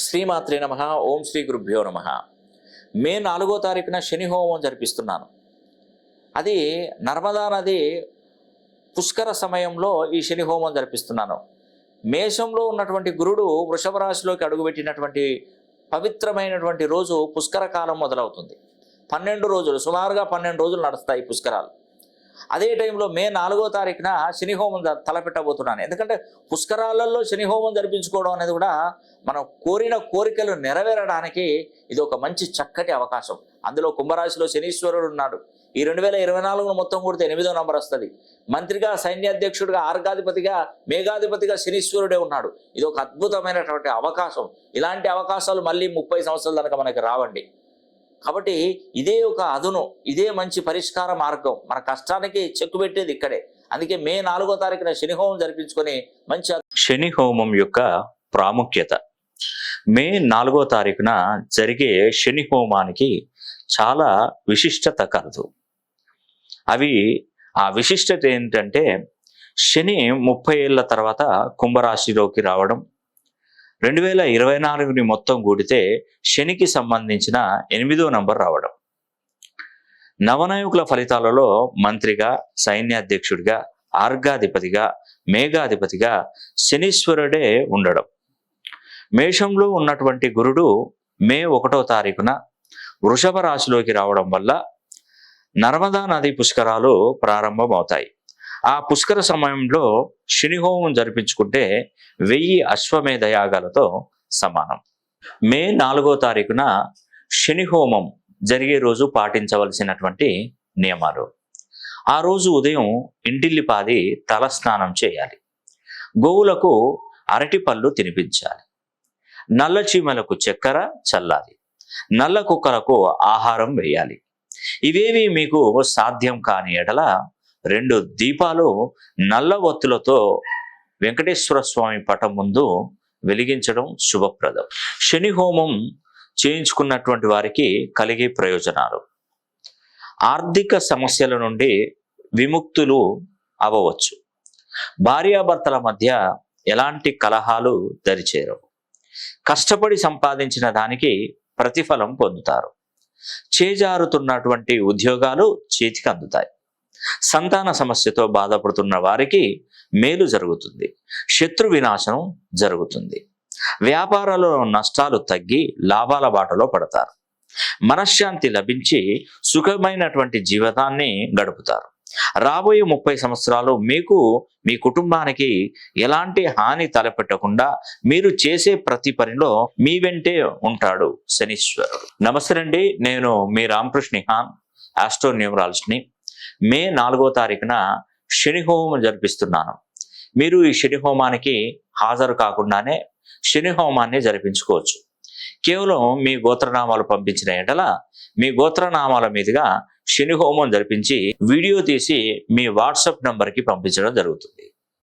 శ్రీమాత్రే నమః. ఓం శ్రీ గురుభ్యో నమః. మే 4వ తారీఖున శని హోమం జరిపిస్తున్నాను. అది నర్మదా నది పుష్కర సమయంలో ఈ శని హోమం జరిపిస్తున్నాను. మేషంలో ఉన్నటువంటి గురుడు వృషభ రాశిలోకి అడుగుపెట్టినటువంటి పవిత్రమైనటువంటి రోజు పుష్కర కాలం మొదలవుతుంది. 12 రోజులు, సుమారుగా 12 రోజులు నడుస్తాయి పుష్కరాలు. అదే టైంలో మే 4వ తారీఖున శని హోమం తలపెట్టబోతున్నాను. ఎందుకంటే పుష్కరాలలో శని హోమం జరిపించుకోవడం అనేది కూడా మనం కోరిన కోరికలు నెరవేరడానికి ఇది ఒక మంచి చక్కటి అవకాశం. అందులో కుంభరాశిలో శనీశ్వరుడు ఉన్నాడు. ఈ 2024 మొత్తం కూడితే 8వ నంబర్ వస్తుంది. మంత్రిగా, సైన్యాధ్యక్షుడిగా, ఆర్గాధిపతిగా, మేఘాధిపతిగా శనీశ్వరుడే ఉన్నాడు. ఇది ఒక అద్భుతమైనటువంటి అవకాశం. ఇలాంటి అవకాశాలు మళ్ళీ 30 సంవత్సరాల దాకా మనకి రావండి. కాబట్టి ఇదే ఒక అదును, ఇదే మంచి పరిష్కార మార్గం. మన కష్టానికి చెక్కు పెట్టేది ఇక్కడే. అందుకే మే 4వ తారీఖున శని హోమం జరిపించుకొని మంచి శని హోమం యొక్క ప్రాముఖ్యత. మే 4వ తారీఖున జరిగే శని హోమానికి చాలా విశిష్టత కలదు. ఆ విశిష్టత ఏంటంటే శని 30 ఏళ్ల తర్వాత కుంభరాశిలోకి రావడం, 2024ని మొత్తం కూడితే శనికి సంబంధించిన 8వ నంబర్ రావడం, నవనాయకుల ఫలితాలలో మంత్రిగా, సైన్యాధ్యక్షుడిగా, ఆర్గాధిపతిగా, మేఘాధిపతిగా శనీశ్వరుడే ఉండడం, మేషంలో ఉన్నటువంటి గురుడు మే 1వ తారీఖున వృషభ రాశిలోకి రావడం వల్ల నర్మదా నది పుష్కరాలు ప్రారంభమవుతాయి. ఆ పుష్కర సమయంలో శని హోమం జరిపించుకుంటే 1000 అశ్వమేధ యాగాలతో సమానం. మే 4వ తారీఖున శని హోమం జరిగే రోజు పాటించవలసినటువంటి నియమాలు. ఆ రోజు ఉదయం ఇంటిల్లిపాది తల స్నానం చేయాలి. గోవులకు అరటి పళ్ళు తినిపించాలి. నల్ల చీమలకు చక్కెర చల్లాలి. నల్ల కుక్కలకు ఆహారం వేయాలి. ఇవేవి మీకు సాధ్యం కాని ఎడల 2 దీపాలు నల్ల ఒత్తులతో వెంకటేశ్వర స్వామి పటం ముందు వెలిగించడం శుభప్రదం. శని హోమం చేయించుకున్నటువంటి వారికి కలిగే ప్రయోజనాలు: ఆర్థిక సమస్యల నుండి విముక్తులు అవ్వవచ్చు. భార్యాభర్తల మధ్య ఎలాంటి కలహాలు దరిచేరవు. కష్టపడి సంపాదించిన దానికి ప్రతిఫలం పొందుతారు. చేజారుతున్నటువంటి ఉద్యోగాలు చేతికి అందుతాయి. సంతాన సమస్యతో బాధపడుతున్న వారికి మేలు జరుగుతుంది. శత్రు వినాశనం జరుగుతుంది. వ్యాపారాలలో నష్టాలు తగ్గి లాభాల బాటలో పడతారు. మనశ్శాంతి లభించి సుఖమైనటువంటి జీవితాన్ని గడుపుతారు. రాబోయే 30 సంవత్సరాలు మీకు, మీ కుటుంబానికి ఎలాంటి హాని తలపెట్టకుండా మీరు చేసే ప్రతి పనిలో మీ వెంటే ఉంటాడు శనీశ్వరుడు. నమస్తే అండి, నేను మీ రామకృష్ణ హాన్, ఆస్ట్రో న్యూమరాలజిస్ట్ని. మే 4వ తారీఖున శని హోమం జరిపిస్తున్నాను. మీరు ఈ శని హోమానికి హాజరు కాకుండానే శని హోమాన్ని జరిపించుకోవచ్చు. కేవలం మీ గోత్రనామాలు పంపించిన ఎడల మీ గోత్రనామాల మీదుగా శని హోమం జరిపించి వీడియో తీసి మీ వాట్సాప్ నంబర్కి పంపించడం జరుగుతుంది.